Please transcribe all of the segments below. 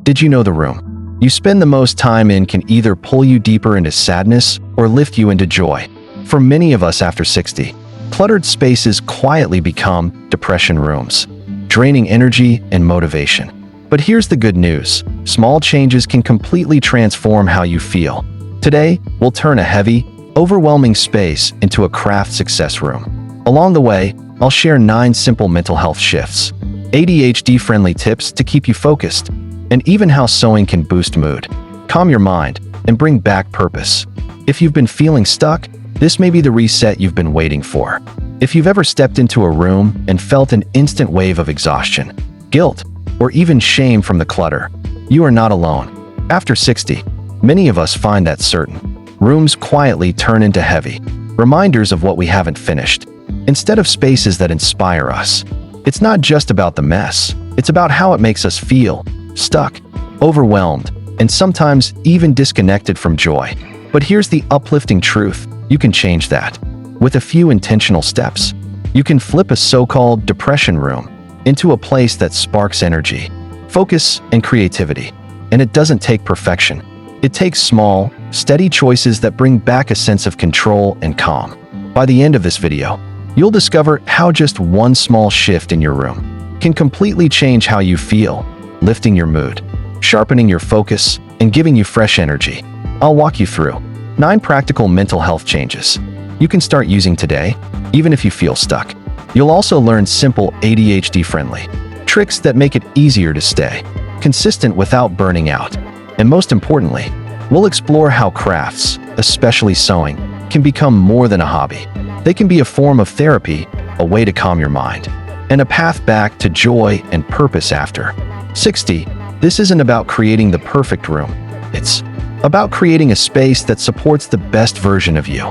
Did you know the room you spend the most time in can either pull you deeper into sadness or lift you into joy? For many of us after 60, cluttered spaces quietly become depression rooms, draining energy and motivation. But here's the good news. Small changes can completely transform how you feel. Today, we'll turn a heavy, overwhelming space into a craft success room. Along the way, I'll share 9 simple mental health shifts, ADHD-friendly tips to keep you focused, and even how sewing can boost mood, calm your mind, and bring back purpose. If you've been feeling stuck, this may be the reset you've been waiting for. If you've ever stepped into a room and felt an instant wave of exhaustion, guilt, or even shame from the clutter, you are not alone. After 60, many of us find that certain rooms quietly turn into heavy reminders of what we haven't finished, instead of spaces that inspire us. It's not just about the mess, it's about how it makes us feel stuck, overwhelmed, and sometimes even disconnected from joy. But here's the uplifting truth. You can change that. With a few intentional steps, you can flip a so-called depression room into a place that sparks energy, focus, and creativity. And it doesn't take perfection. It takes small, steady choices that bring back a sense of control and calm. By the end of this video, you'll discover how just one small shift in your room can completely change how you feel, lifting your mood, sharpening your focus, and giving you fresh energy. I'll walk you through 9 practical mental health changes you can start using today, even if you feel stuck. You'll also learn simple ADHD-friendly tricks that make it easier to stay consistent without burning out. And most importantly, we'll explore how crafts, especially sewing, can become more than a hobby. They can be a form of therapy, a way to calm your mind, and a path back to joy and purpose after 60. This isn't about creating the perfect room. It's about creating a space that supports the best version of you.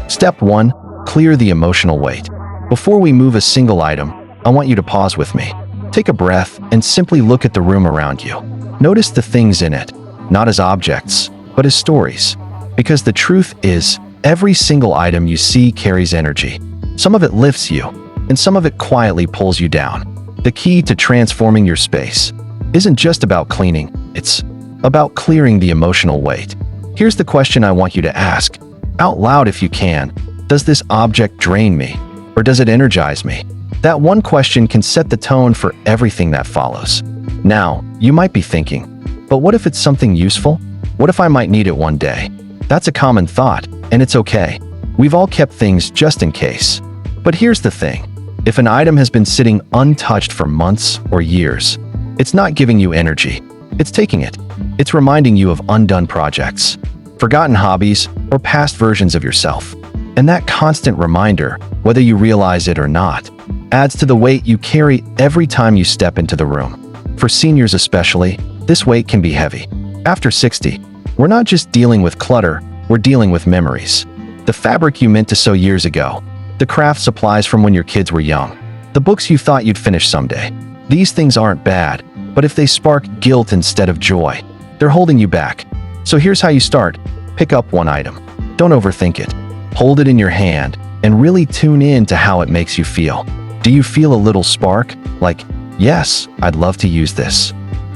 Step 1. Clear the emotional weight. Before we move a single item, I want you to pause with me. Take a breath and simply look at the room around you. Notice the things in it, not as objects, but as stories. Because the truth is, every single item you see carries energy. Some of it lifts you, and some of it quietly pulls you down. The key to transforming your space isn't just about cleaning, it's about clearing the emotional weight. Here's the question I want you to ask, out loud if you can. Does this object drain me, or does it energize me? That one question can set the tone for everything that follows. Now, you might be thinking, but what if it's something useful? What if I might need it one day? That's a common thought, and it's okay. We've all kept things just in case. But here's the thing. If an item has been sitting untouched for months or years, it's not giving you energy. It's taking it. It's reminding you of undone projects, forgotten hobbies, or past versions of yourself. And that constant reminder, whether you realize it or not, adds to the weight you carry every time you step into the room. For seniors especially, this weight can be heavy. After 60, we're not just dealing with clutter, we're dealing with memories. The fabric you meant to sew years ago, the craft supplies from when your kids were young, the books you thought you'd finish someday. These things aren't bad, but if they spark guilt instead of joy, they're holding you back. So here's how you start. Pick up one item. Don't overthink it. Hold it in your hand and really tune in to how it makes you feel. Do you feel a little spark? Like, yes, I'd love to use this.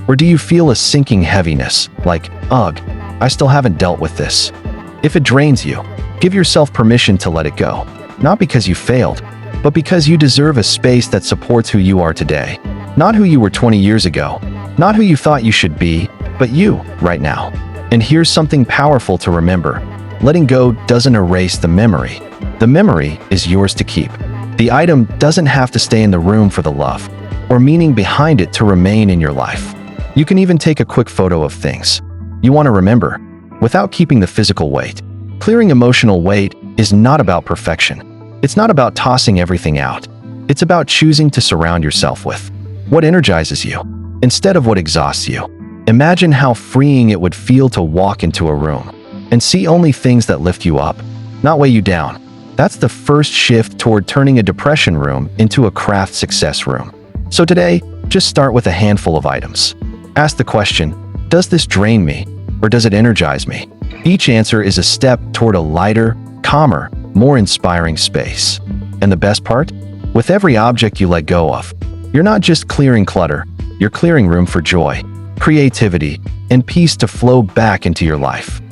Or do you feel a sinking heaviness? Like, ugh, I still haven't dealt with this. If it drains you, give yourself permission to let it go. Not because you failed, but because you deserve a space that supports who you are today. Not who you were 20 years ago. Not who you thought you should be, but you, right now. And here's something powerful to remember. Letting go doesn't erase the memory. The memory is yours to keep. The item doesn't have to stay in the room for the love or meaning behind it to remain in your life. You can even take a quick photo of things you want to remember without keeping the physical weight. Clearing emotional weight is not about perfection. It's not about tossing everything out. It's about choosing to surround yourself with what energizes you instead of what exhausts you. Imagine how freeing it would feel to walk into a room and see only things that lift you up, not weigh you down. That's the first shift toward turning a depression room into a craft success room. So today, just start with a handful of items. Ask the question, does this drain me or does it energize me? Each answer is a step toward a lighter, calmer, more inspiring space. And the best part? With every object you let go of, you're not just clearing clutter, You're clearing room for joy, creativity, and peace to flow back into your life.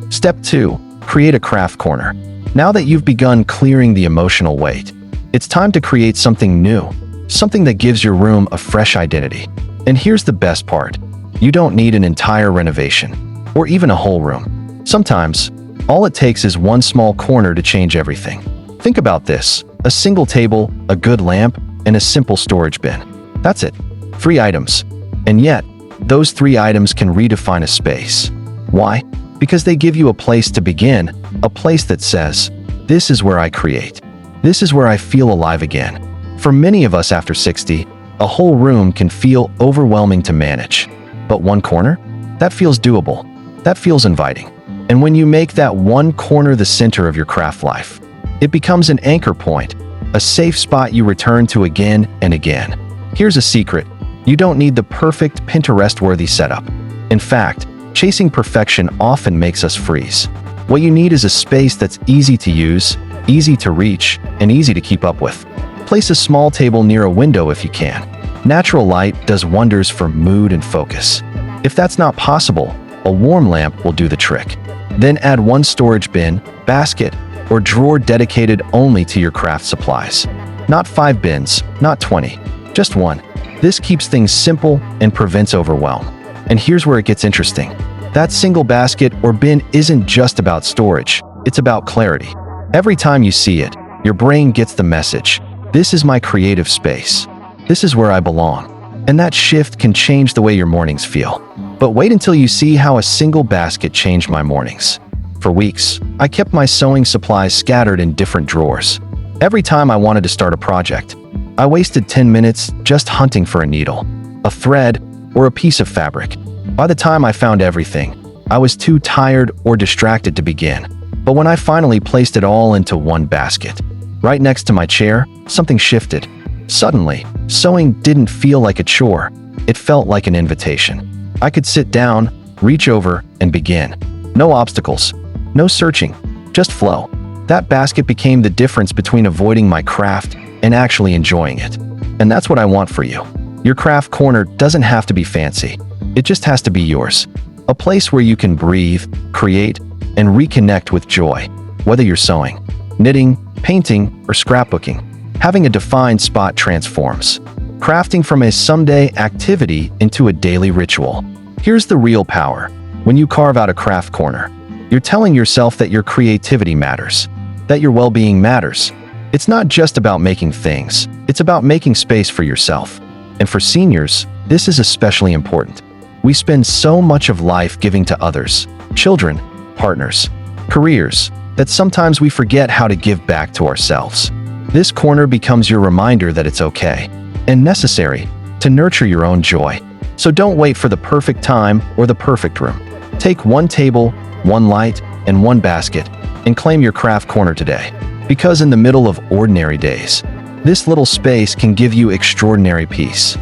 Step 2. Create a craft corner. Now that you've begun clearing the emotional weight, it's time to create something new, something that gives your room a fresh identity. And here's the best part. You don't need an entire renovation, or even a whole room. Sometimes, all it takes is one small corner to change everything. Think about this: a single table, a good lamp, and a simple storage bin. That's it. 3 items. And yet, those 3 items can redefine a space. Why? Because they give you a place to begin, a place that says, "This is where I create. This is where I feel alive again." For many of us after 60, a whole room can feel overwhelming to manage. But one corner? That feels doable. That feels inviting. And when you make that one corner the center of your craft life, it becomes an anchor point, a safe spot you return to again and again. Here's a secret. You don't need the perfect Pinterest-worthy setup. In fact, chasing perfection often makes us freeze. What you need is a space that's easy to use, easy to reach, and easy to keep up with. Place a small table near a window if you can. Natural light does wonders for mood and focus. If that's not possible, a warm lamp will do the trick. Then add one storage bin, basket, or drawer dedicated only to your craft supplies. Not 5 bins, not 20, just one. This keeps things simple and prevents overwhelm. And here's where it gets interesting. That single basket or bin isn't just about storage, it's about clarity. Every time you see it, your brain gets the message: this is my creative space. This is where I belong. And that shift can change the way your mornings feel. But wait until you see how a single basket changed my mornings. For weeks, I kept my sewing supplies scattered in different drawers. Every time I wanted to start a project, I wasted 10 minutes just hunting for a needle, a thread, or a piece of fabric. By the time I found everything, I was too tired or distracted to begin. But when I finally placed it all into one basket, right next to my chair, something shifted. Suddenly, sewing didn't feel like a chore. It felt like an invitation. I could sit down, reach over, and begin. No obstacles, no searching, just flow. That basket became the difference between avoiding my craft and actually enjoying it. And that's what I want for you. Your craft corner doesn't have to be fancy. It just has to be yours. A place where you can breathe, create, and reconnect with joy. Whether you're sewing, knitting, painting, or scrapbooking, having a defined spot transforms. Crafting from a someday activity into a daily ritual. Here's the real power. When you carve out a craft corner, you're telling yourself that your creativity matters, that your well-being matters. It's not just about making things, it's about making space for yourself. And for seniors, this is especially important. We spend so much of life giving to others, children, partners, careers, that sometimes we forget how to give back to ourselves. This corner becomes your reminder that it's okay and necessary to nurture your own joy. So don't wait for the perfect time or the perfect room. Take one table, one light, and one basket, and claim your craft corner today. Because in the middle of ordinary days, this little space can give you extraordinary peace.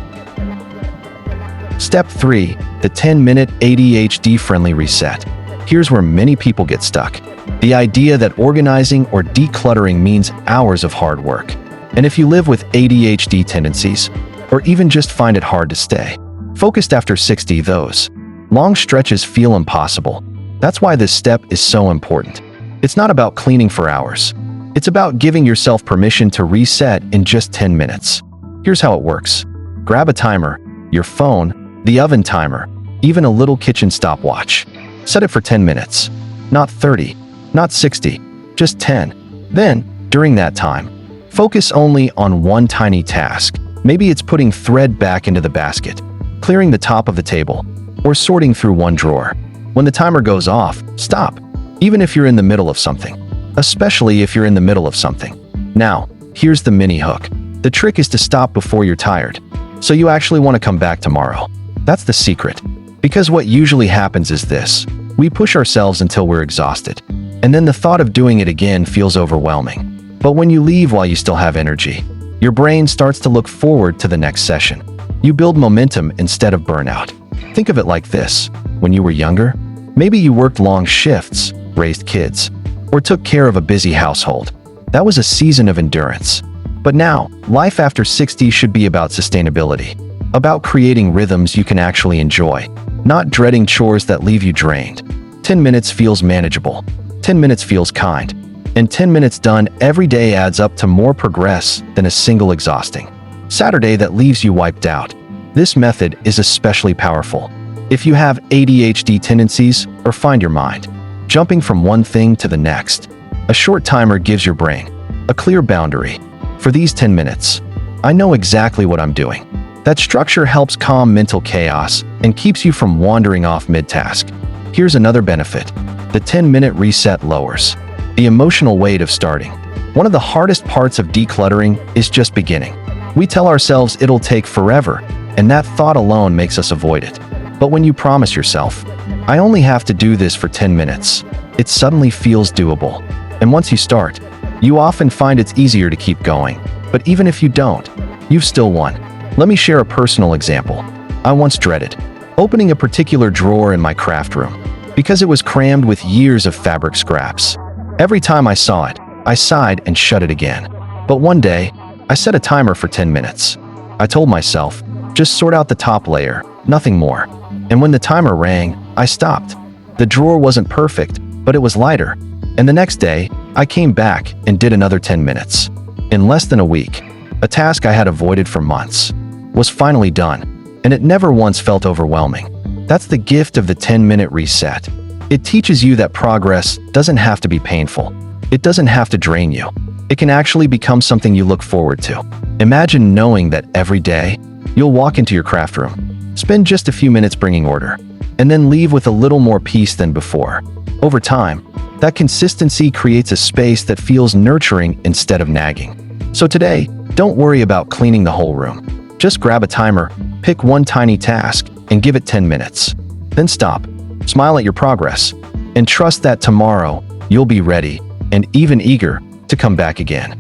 Step 3. The 10-minute ADHD-friendly reset. Here's where many people get stuck. The idea that organizing or decluttering means hours of hard work. And if you live with ADHD tendencies, or even just find it hard to stay focused after 60, those long stretches feel impossible. That's why this step is so important. It's not about cleaning for hours. It's about giving yourself permission to reset in just 10 minutes. Here's how it works. Grab a timer, your phone, the oven timer, even a little kitchen stopwatch. Set it for 10 minutes. Not 30, not 60, just 10. Then, during that time, focus only on one tiny task. Maybe it's putting thread back into the basket, clearing the top of the table, or sorting through one drawer. When the timer goes off, stop, even if you're in the middle of something. Especially if you're in the middle of something. Now, here's the mini hook. The trick is to stop before you're tired, so you actually want to come back tomorrow. That's the secret. Because what usually happens is this. We push ourselves until we're exhausted, and then the thought of doing it again feels overwhelming. But when you leave while you still have energy, your brain starts to look forward to the next session. You build momentum instead of burnout. Think of it like this. When you were younger, maybe you worked long shifts, raised kids, or took care of a busy household. That was a season of endurance. But now, life after 60 should be about sustainability. about creating rhythms you can actually enjoy, not dreading chores that leave you drained. 10 minutes feels manageable. 10 minutes feels kind. And 10 minutes done every day adds up to more progress than a single exhausting Saturday that leaves you wiped out. This method is especially powerful if you have ADHD tendencies or find your mind jumping from one thing to the next. A short timer gives your brain a clear boundary. For these 10 minutes, I know exactly what I'm doing. That structure helps calm mental chaos and keeps you from wandering off mid-task. Here's another benefit. The 10-minute reset lowers the emotional weight of starting. One of the hardest parts of decluttering is just beginning. We tell ourselves it'll take forever, and that thought alone makes us avoid it. But when you promise yourself, I only have to do this for 10 minutes, it suddenly feels doable. And once you start, you often find it's easier to keep going. But even if you don't, you've still won. Let me share a personal example. I once dreaded opening a particular drawer in my craft room because it was crammed with years of fabric scraps. Every time I saw it, I sighed and shut it again. But one day, I set a timer for 10 minutes. I told myself, just sort out the top layer, nothing more. And when the timer rang, I stopped. The drawer wasn't perfect, but it was lighter. And the next day, I came back and did another 10 minutes. In less than a week, a task I had avoided for months was finally done, and it never once felt overwhelming. That's the gift of the 10-minute reset. It teaches you that progress doesn't have to be painful. It doesn't have to drain you. It can actually become something you look forward to. Imagine knowing that every day, you'll walk into your craft room, spend just a few minutes bringing order, and then leave with a little more peace than before. Over time, that consistency creates a space that feels nurturing instead of nagging. So today, don't worry about cleaning the whole room. Just grab a timer, pick one tiny task, and give it 10 minutes. Then stop, smile at your progress, and trust that tomorrow you'll be ready and even eager to come back again.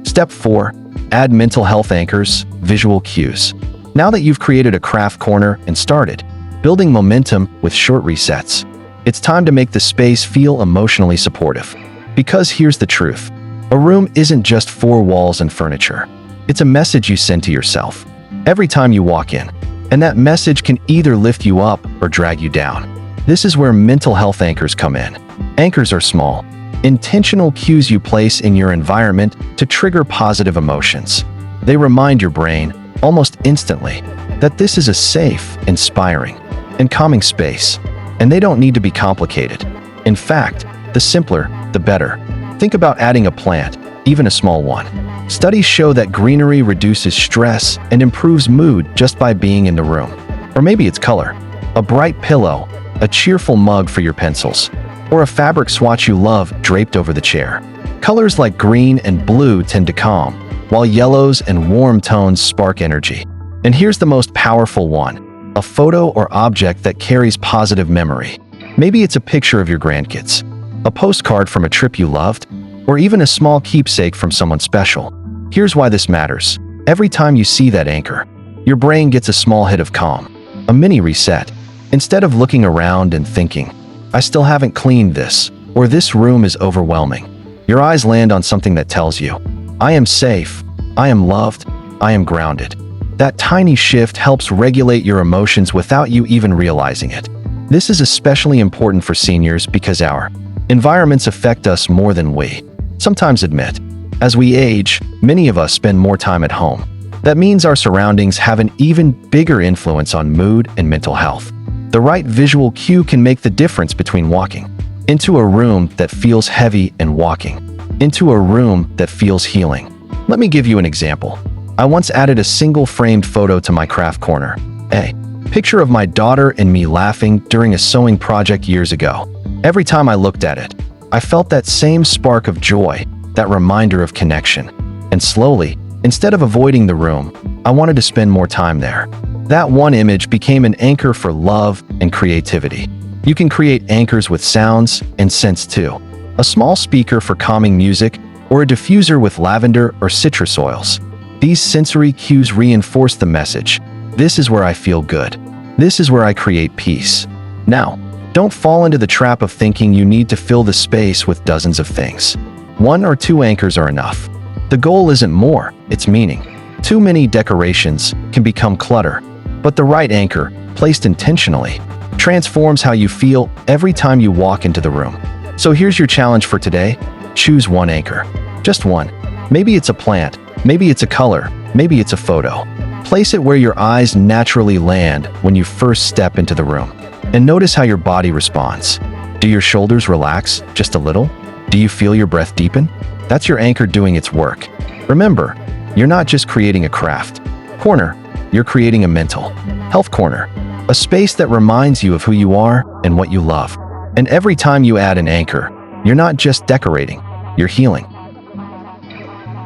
Step 4. Add mental health anchors, visual cues. Now that you've created a craft corner and started building momentum with short resets, it's time to make the space feel emotionally supportive. Because here's the truth. A room isn't just 4 walls and furniture. It's a message you send to yourself every time you walk in. And that message can either lift you up or drag you down. This is where mental health anchors come in. Anchors are small, intentional cues you place in your environment to trigger positive emotions. They remind your brain, almost instantly, that this is a safe, inspiring, and calming space. And they don't need to be complicated. In fact, the simpler, the better. Think about adding a plant, even a small one. Studies show that greenery reduces stress and improves mood just by being in the room. Or maybe it's color. A bright pillow, a cheerful mug for your pencils, or a fabric swatch you love draped over the chair. Colors like green and blue tend to calm, while yellows and warm tones spark energy. And here's the most powerful one: a photo or object that carries positive memory. Maybe it's a picture of your grandkids, a postcard from a trip you loved, or even a small keepsake from someone special. Here's why this matters. Every time you see that anchor, your brain gets a small hit of calm, a mini reset. Instead of looking around and thinking, I still haven't cleaned this, or this room is overwhelming, your eyes land on something that tells you, I am safe, I am loved, I am grounded. That tiny shift helps regulate your emotions without you even realizing it. This is especially important for seniors because our environments affect us more than we sometimes admit. As we age, many of us spend more time at home. That means our surroundings have an even bigger influence on mood and mental health. The right visual cue can make the difference between walking into a room that feels heavy and walking into a room that feels healing. Let me give you an example. I once added a single framed photo to my craft corner. A picture of my daughter and me laughing during a sewing project years ago. Every time I looked at it, I felt that same spark of joy, that reminder of connection. And slowly, instead of avoiding the room, I wanted to spend more time there. That one image became an anchor for love and creativity. You can create anchors with sounds and scents too. A small speaker for calming music, or a diffuser with lavender or citrus oils. These sensory cues reinforce the message. This is where I feel good. This is where I create peace. Now, don't fall into the trap of thinking you need to fill the space with dozens of things. 1 or 2 anchors are enough. The goal isn't more, it's meaning. Too many decorations can become clutter, but the right anchor, placed intentionally, transforms how you feel every time you walk into the room. So here's your challenge for today. Choose one anchor. Just one. Maybe it's a plant, maybe it's a color, maybe it's a photo. Place it where your eyes naturally land when you first step into the room. And notice how your body responds. Do your shoulders relax just a little? Do you feel your breath deepen? That's your anchor doing its work. Remember, you're not just creating a craft corner, you're creating a mental health corner, a space that reminds you of who you are and what you love. And every time you add an anchor, you're not just decorating, you're healing.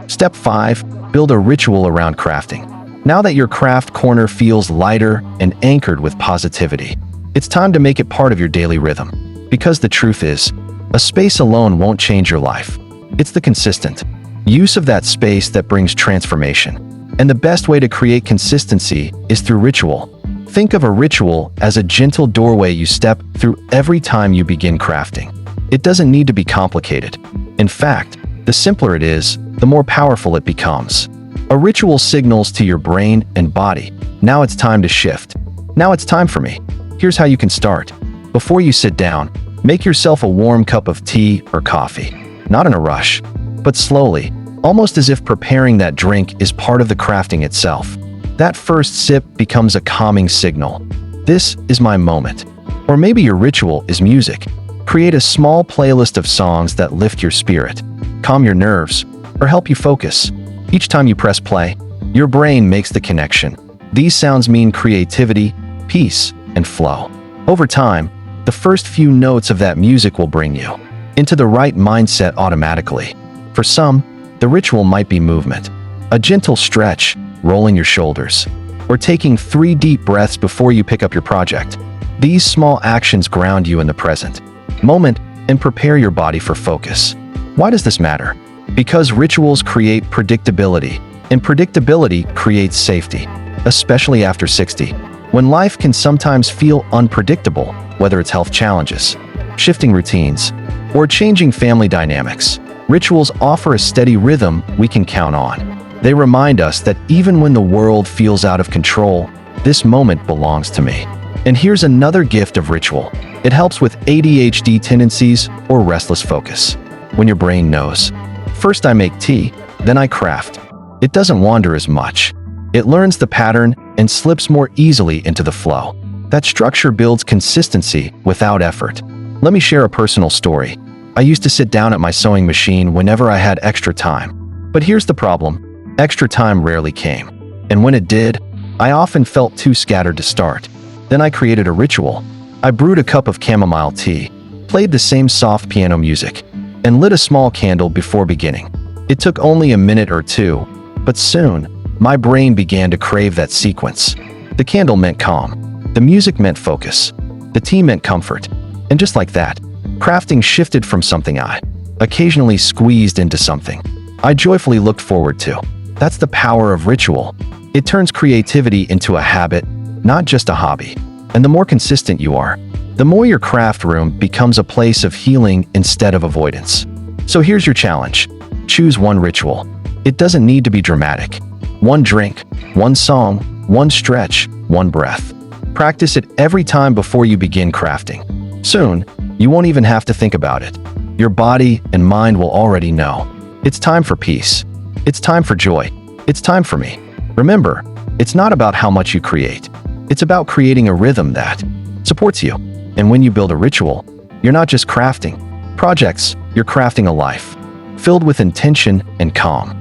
Step 5. Build a ritual around crafting. Now that your craft corner feels lighter and anchored with positivity, it's time to make it part of your daily rhythm. Because the truth is, a space alone won't change your life. It's the consistent use of that space that brings transformation. And the best way to create consistency is through ritual. Think of a ritual as a gentle doorway you step through every time you begin crafting. It doesn't need to be complicated. In fact, the simpler it is, the more powerful it becomes. A ritual signals to your brain and body, now it's time to shift. Now it's time for me. Here's how you can start. Before you sit down, make yourself a warm cup of tea or coffee. Not in a rush, but slowly, almost as if preparing that drink is part of the crafting itself. That first sip becomes a calming signal. This is my moment. Or maybe your ritual is music. Create a small playlist of songs that lift your spirit, calm your nerves, or help you focus. Each time you press play, your brain makes the connection. These sounds mean creativity, peace, and flow. Over time, the first few notes of that music will bring you into the right mindset automatically. For some, the ritual might be movement, a gentle stretch, rolling your shoulders, or taking 3 deep breaths before you pick up your project. These small actions ground you in the present moment and prepare your body for focus. Why does this matter? Because rituals create predictability, and predictability creates safety, especially after 60, when life can sometimes feel unpredictable, whether it's health challenges, shifting routines, or changing family dynamics. Rituals offer a steady rhythm we can count on. They remind us that even when the world feels out of control, this moment belongs to me. And here's another gift of ritual. It helps with ADHD tendencies or restless focus. When your brain knows, first I make tea, then I craft, it doesn't wander as much. It learns the pattern and slips more easily into the flow. That structure builds consistency without effort. Let me share a personal story. I used to sit down at my sewing machine whenever I had extra time. But here's the problem. Extra time rarely came. And when it did, I often felt too scattered to start. Then I created a ritual. I brewed a cup of chamomile tea, played the same soft piano music, and lit a small candle before beginning. It took only a minute or two, but soon, my brain began to crave that sequence. The candle meant calm. The music meant focus. The tea meant comfort. And just like that, crafting shifted from something I occasionally squeezed into something I joyfully looked forward to. That's the power of ritual. It turns creativity into a habit, not just a hobby. And the more consistent you are, the more your craft room becomes a place of healing instead of avoidance. So here's your challenge. Choose one ritual. It doesn't need to be dramatic. One drink, one song, one stretch, one breath. Practice it every time before you begin crafting. Soon, you won't even have to think about it. Your body and mind will already know. It's time for peace. It's time for joy. It's time for me. Remember, it's not about how much you create. It's about creating a rhythm that supports you. And when you build a ritual, you're not just crafting projects, you're crafting a life filled with intention and calm.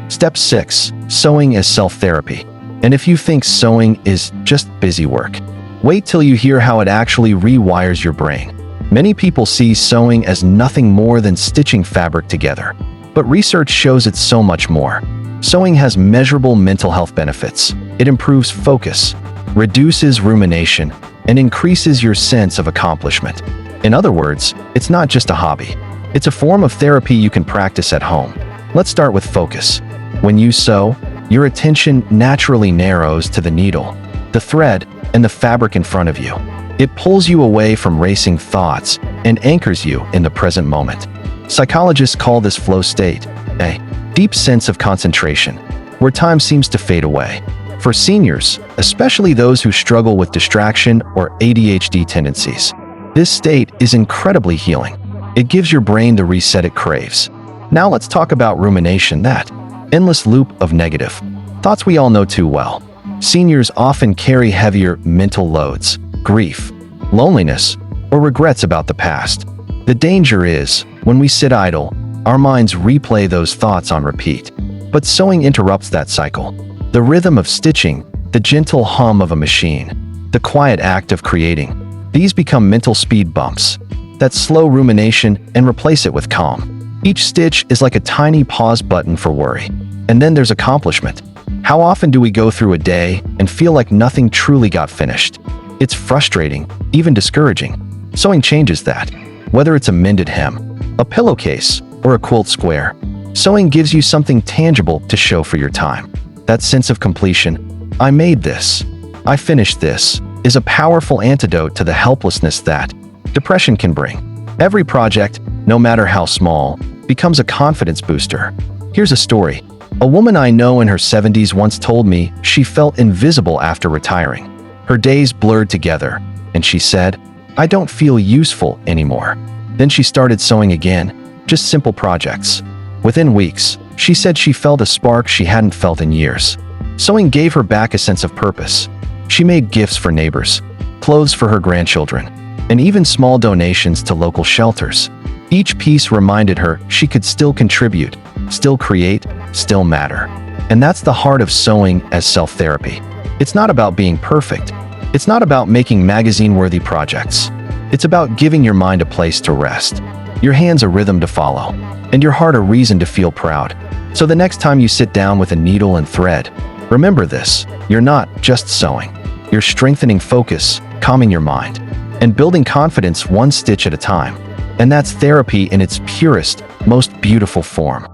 Step 6. Sewing as self-therapy. And if you think sewing is just busy work, wait till you hear how it actually rewires your brain. Many people see sewing as nothing more than stitching fabric together, but research shows it's so much more. Sewing has measurable mental health benefits. It improves focus, reduces rumination, and increases your sense of accomplishment. In other words, it's not just a hobby. It's a form of therapy you can practice at home. Let's start with focus. When you sew, your attention naturally narrows to the needle, the thread, and the fabric in front of you. It pulls you away from racing thoughts and anchors you in the present moment. Psychologists call this flow state, a deep sense of concentration, where time seems to fade away. For seniors, especially those who struggle with distraction or ADHD tendencies, this state is incredibly healing. It gives your brain the reset it craves. Now let's talk about rumination, that endless loop of negative thoughts we all know too well. Seniors often carry heavier mental loads, grief, loneliness, or regrets about the past. The danger is, when we sit idle, our minds replay those thoughts on repeat. But sewing interrupts that cycle. The rhythm of stitching, the gentle hum of a machine, the quiet act of creating, these become mental speed bumps that slow rumination and replace it with calm. Each stitch is like a tiny pause button for worry. And then there's accomplishment. How often do we go through a day and feel like nothing truly got finished? It's frustrating, even discouraging. Sewing changes that. Whether it's a mended hem, a pillowcase, or a quilt square, sewing gives you something tangible to show for your time. That sense of completion, I made this, I finished this, is a powerful antidote to the helplessness that depression can bring. Every project, no matter how small, becomes a confidence booster. Here's a story. A woman I know in her 70s once told me she felt invisible after retiring. Her days blurred together, and she said, "I don't feel useful anymore." Then she started sewing again, just simple projects. Within weeks, she said she felt a spark she hadn't felt in years. Sewing gave her back a sense of purpose. She made gifts for neighbors, clothes for her grandchildren, and even small donations to local shelters. Each piece reminded her she could still contribute, still create, still matter. And that's the heart of sewing as self-therapy. It's not about being perfect. It's not about making magazine-worthy projects. It's about giving your mind a place to rest, your hands a rhythm to follow, and your heart a reason to feel proud. So the next time you sit down with a needle and thread, remember this: you're not just sewing. You're strengthening focus, calming your mind, and building confidence one stitch at a time. And that's therapy in its purest, most beautiful form.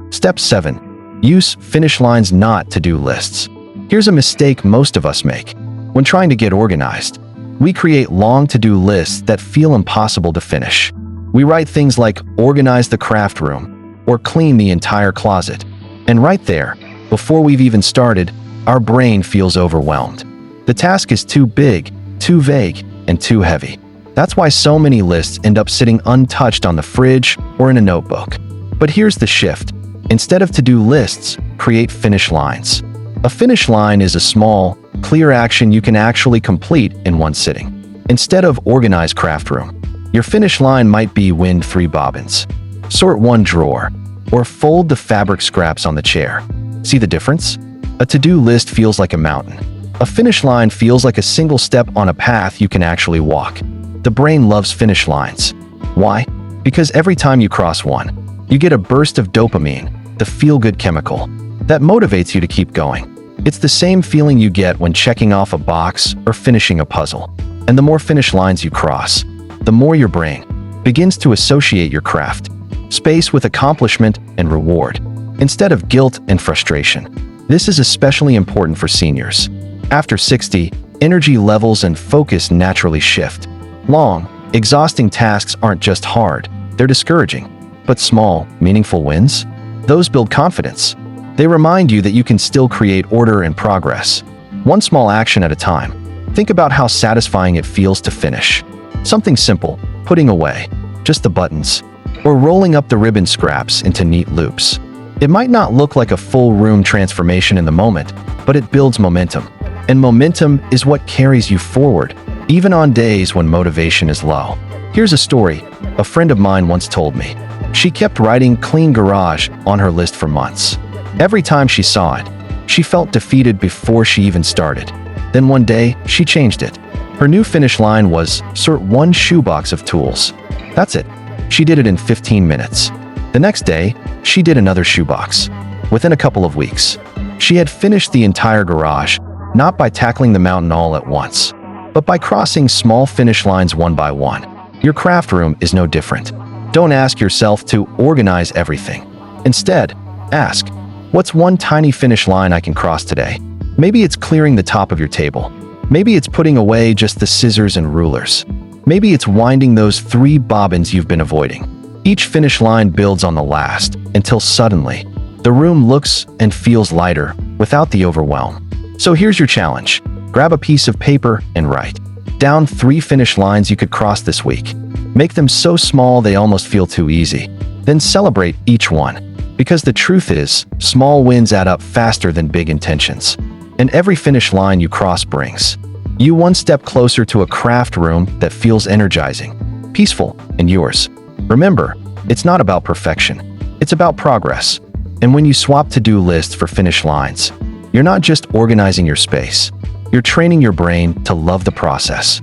Step 7. Use finish lines, not to-do lists. Here's a mistake most of us make. When trying to get organized, we create long to-do lists that feel impossible to finish. We write things like organize the craft room or clean the entire closet. And right there, before we've even started, our brain feels overwhelmed. The task is too big, too vague, and too heavy. That's why so many lists end up sitting untouched on the fridge or in a notebook. But here's the shift. Instead of to-do lists, create finish lines. A finish line is a small, clear action you can actually complete in one sitting. Instead of organize craft room, your finish line might be wind 3 bobbins, sort 1 drawer, or fold the fabric scraps on the chair. See the difference? A to-do list feels like a mountain. A finish line feels like a single step on a path you can actually walk. The brain loves finish lines. Why? Because every time you cross one, you get a burst of dopamine, the feel-good chemical, that motivates you to keep going. It's the same feeling you get when checking off a box or finishing a puzzle. And the more finish lines you cross, the more your brain begins to associate your craft space with accomplishment and reward, instead of guilt and frustration. This is especially important for seniors. After 60, energy levels and focus naturally shift. Long, exhausting tasks aren't just hard, they're discouraging. But small, meaningful wins? Those build confidence. They remind you that you can still create order and progress, one small action at a time. Think about how satisfying it feels to finish. Something simple, putting away just the buttons, or rolling up the ribbon scraps into neat loops. It might not look like a full room transformation in the moment, but it builds momentum. And momentum is what carries you forward, even on days when motivation is low. Here's a story a friend of mine once told me. She kept writing clean garage on her list for months. Every time she saw it, she felt defeated before she even started. Then one day, she changed it. Her new finish line was sort 1 shoebox of tools. That's it. She did it in 15 minutes. The next day, she did another shoebox. Within a couple of weeks, she had finished the entire garage, not by tackling the mountain all at once, but by crossing small finish lines one by one. Your craft room is no different. Don't ask yourself to organize everything. Instead, ask, what's one tiny finish line I can cross today? Maybe it's clearing the top of your table. Maybe it's putting away just the scissors and rulers. Maybe it's winding those 3 bobbins you've been avoiding. Each finish line builds on the last, until suddenly, the room looks and feels lighter without the overwhelm. So here's your challenge. Grab a piece of paper and write down 3 finish lines you could cross this week. Make them so small they almost feel too easy. Then celebrate each one. Because the truth is, small wins add up faster than big intentions. And every finish line you cross brings you one step closer to a craft room that feels energizing, peaceful, and yours. Remember, it's not about perfection. It's about progress. And when you swap to-do lists for finish lines, you're not just organizing your space. You're training your brain to love the process.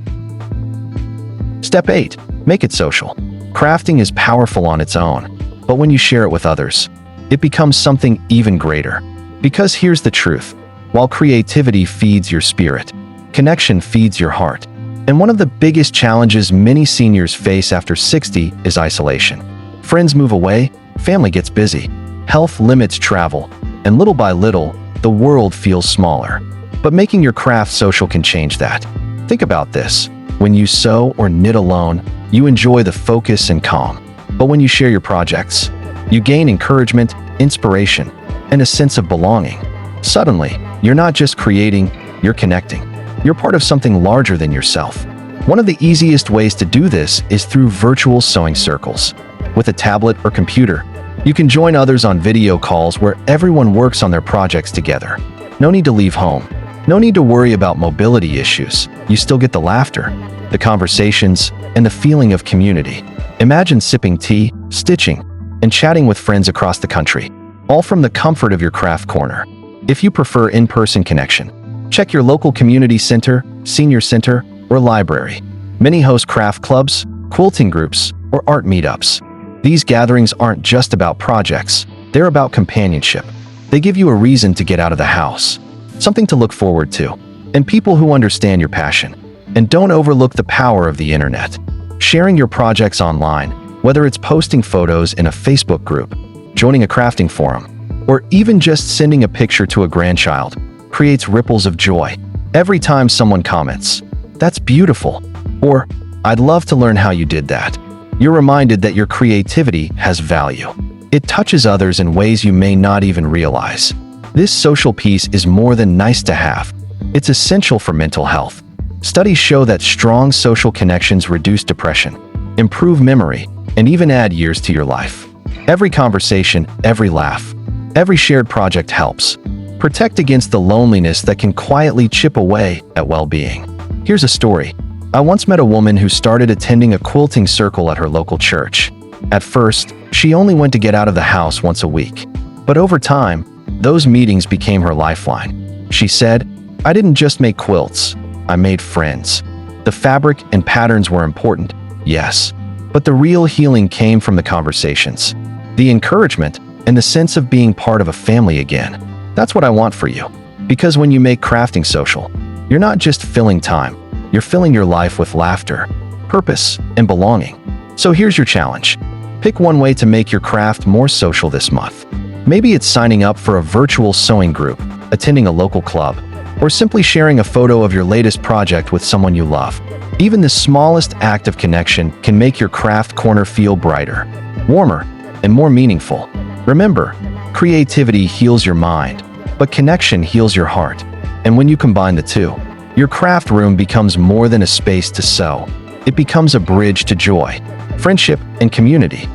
Step 8. Make it social. Crafting is powerful on its own, but when you share it with others, it becomes something even greater. Because here's the truth. While creativity feeds your spirit, connection feeds your heart. And one of the biggest challenges many seniors face after 60 is isolation. Friends move away, family gets busy, health limits travel, and little by little, the world feels smaller. But making your craft social can change that. Think about this. When you sew or knit alone, you enjoy the focus and calm. But when you share your projects, you gain encouragement, inspiration, and a sense of belonging. Suddenly, you're not just creating, you're connecting. You're part of something larger than yourself. One of the easiest ways to do this is through virtual sewing circles. With a tablet or computer, you can join others on video calls where everyone works on their projects together. No need to leave home. No need to worry about mobility issues. You still get the laughter, the conversations, and the feeling of community. Imagine sipping tea, stitching, and chatting with friends across the country, all from the comfort of your craft corner. If you prefer in-person connection, check your local community center, senior center, or library. Many host craft clubs, quilting groups, or art meetups. These gatherings aren't just about projects, they're about companionship. They give you a reason to get out of the house, something to look forward to, and people who understand your passion. And don't overlook the power of the internet. Sharing your projects online, whether it's posting photos in a Facebook group, joining a crafting forum, or even just sending a picture to a grandchild, creates ripples of joy. Every time someone comments, "That's beautiful," or "I'd love to learn how you did that," you're reminded that your creativity has value. It touches others in ways you may not even realize. This social piece is more than nice to have. It's essential for mental health. Studies show that strong social connections reduce depression, improve memory, and even add years to your life. Every conversation, every laugh, every shared project helps. Protect against the loneliness that can quietly chip away at well-being. Here's a story. I once met a woman who started attending a quilting circle at her local church. At first, she only went to get out of the house once a week. But over time, those meetings became her lifeline. She said, "I didn't just make quilts, I made friends." The fabric and patterns were important, yes, but the real healing came from the conversations, the encouragement, and the sense of being part of a family again. That's what I want for you. Because when you make crafting social, you're not just filling time, you're filling your life with laughter, purpose, and belonging. So here's your challenge. Pick one way to make your craft more social this month. Maybe it's signing up for a virtual sewing group, attending a local club, or simply sharing a photo of your latest project with someone you love. Even the smallest act of connection can make your craft corner feel brighter, warmer, and more meaningful. Remember, creativity heals your mind, but connection heals your heart. And when you combine the two, your craft room becomes more than a space to sew. It becomes a bridge to joy, friendship, and community.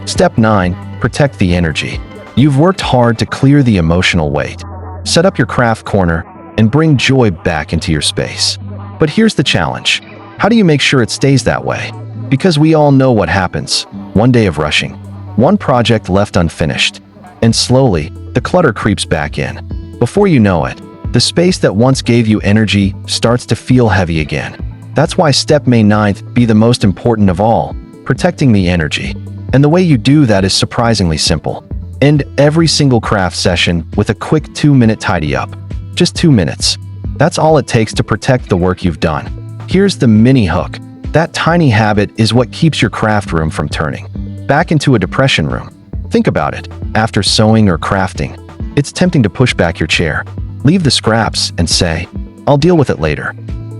Step 9. Protect the energy. You've worked hard to clear the emotional weight. Set up your craft corner and bring joy back into your space. But here's the challenge. How do you make sure it stays that way? Because we all know what happens. One day of rushing, one project left unfinished, and slowly, the clutter creeps back in. Before you know it, the space that once gave you energy starts to feel heavy again. That's why step May 9th be the most important of all, protecting the energy. And the way you do that is surprisingly simple. End every single craft session with a quick 2-minute tidy up. Just 2 minutes. That's all it takes to protect the work you've done. Here's the mini hook. That tiny habit is what keeps your craft room from turning back into a depression room. Think about it. After sewing or crafting, it's tempting to push back your chair, leave the scraps, and say, "I'll deal with it later."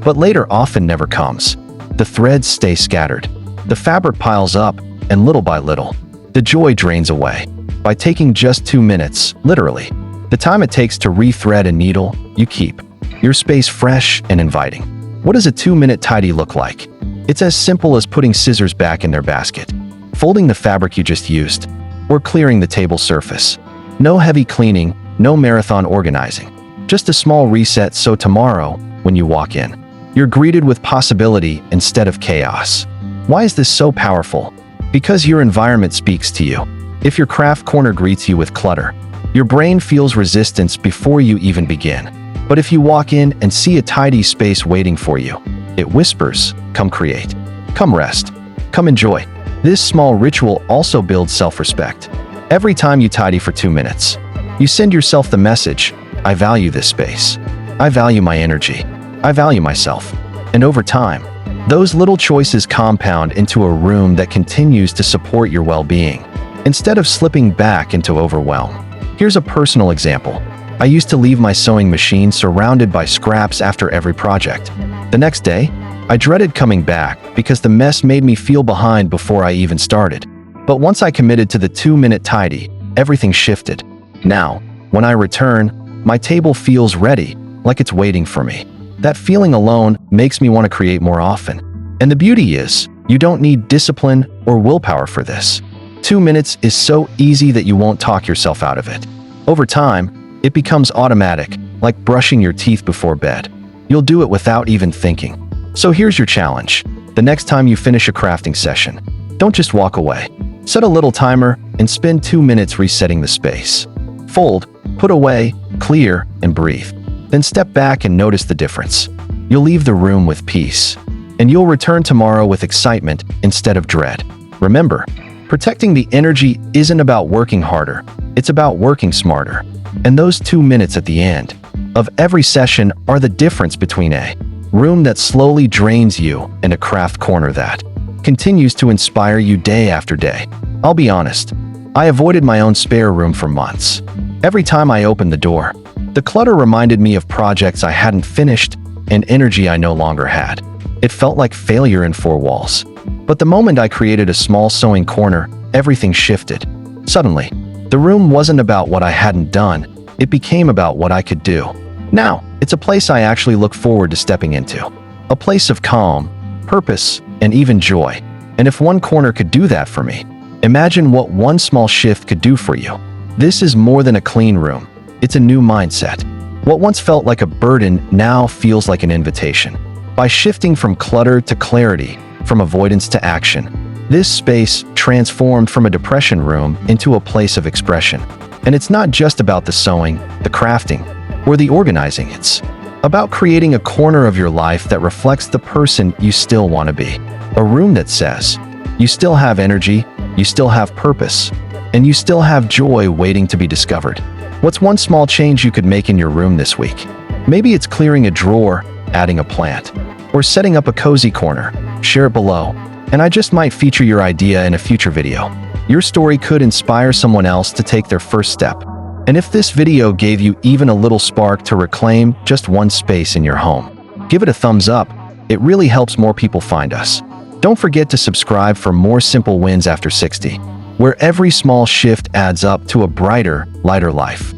But later often never comes. The threads stay scattered. The fabric piles up, and little by little, the joy drains away. By taking just 2 minutes, literally, the time it takes to rethread a needle, you keep your space fresh and inviting. What does a 2-minute tidy look like? It's as simple as putting scissors back in their basket, folding the fabric you just used, or clearing the table surface. No heavy cleaning, no marathon organizing. Just a small reset so tomorrow, when you walk in, you're greeted with possibility instead of chaos. Why is this so powerful? Because your environment speaks to you. If your craft corner greets you with clutter, your brain feels resistance before you even begin. But if you walk in and see a tidy space waiting for you, it whispers, "Come create. Come rest. Come enjoy." This small ritual also builds self-respect. Every time you tidy for 2 minutes, you send yourself the message, "I value this space. I value my energy. I value myself." And over time, those little choices compound into a room that continues to support your well-being, instead of slipping back into overwhelm. Here's a personal example. I used to leave my sewing machine surrounded by scraps after every project. The next day, I dreaded coming back because the mess made me feel behind before I even started. But once I committed to the 2-minute tidy, everything shifted. Now, when I return, my table feels ready, like it's waiting for me. That feeling alone makes me want to create more often. And the beauty is, you don't need discipline or willpower for this. 2 minutes is so easy that you won't talk yourself out of it. Over time, it becomes automatic, like brushing your teeth before bed. You'll do it without even thinking. So here's your challenge. The next time you finish a crafting session, don't just walk away. Set a little timer and spend 2 minutes resetting the space. Fold, put away, clear, and breathe. Then step back and notice the difference. You'll leave the room with peace, and you'll return tomorrow with excitement instead of dread. Remember, protecting the energy isn't about working harder, it's about working smarter. And those 2 minutes at the end of every session are the difference between a room that slowly drains you and a craft corner that continues to inspire you day after day. I'll be honest, I avoided my own spare room for months. Every time I opened the door, the clutter reminded me of projects I hadn't finished and energy I no longer had. It felt like failure in 4 walls. But the moment I created a small sewing corner, everything shifted. Suddenly, the room wasn't about what I hadn't done, it became about what I could do. Now, it's a place I actually look forward to stepping into. A place of calm, purpose, and even joy. And if one corner could do that for me, imagine what one small shift could do for you. This is more than a clean room. It's a new mindset. What once felt like a burden now feels like an invitation. By shifting from clutter to clarity, from avoidance to action, this space transformed from a depression room into a place of expression. And it's not just about the sewing, the crafting, or the organizing. It's about creating a corner of your life that reflects the person you still want to be. A room that says, you still have energy, you still have purpose, and you still have joy waiting to be discovered. What's one small change you could make in your room this week? Maybe it's clearing a drawer, adding a plant, or setting up a cozy corner. Share it below, and I just might feature your idea in a future video. Your story could inspire someone else to take their first step. And if this video gave you even a little spark to reclaim just one space in your home, give it a thumbs up. It really helps more people find us. Don't forget to subscribe for more simple wins after 60, where every small shift adds up to a brighter, lighter life.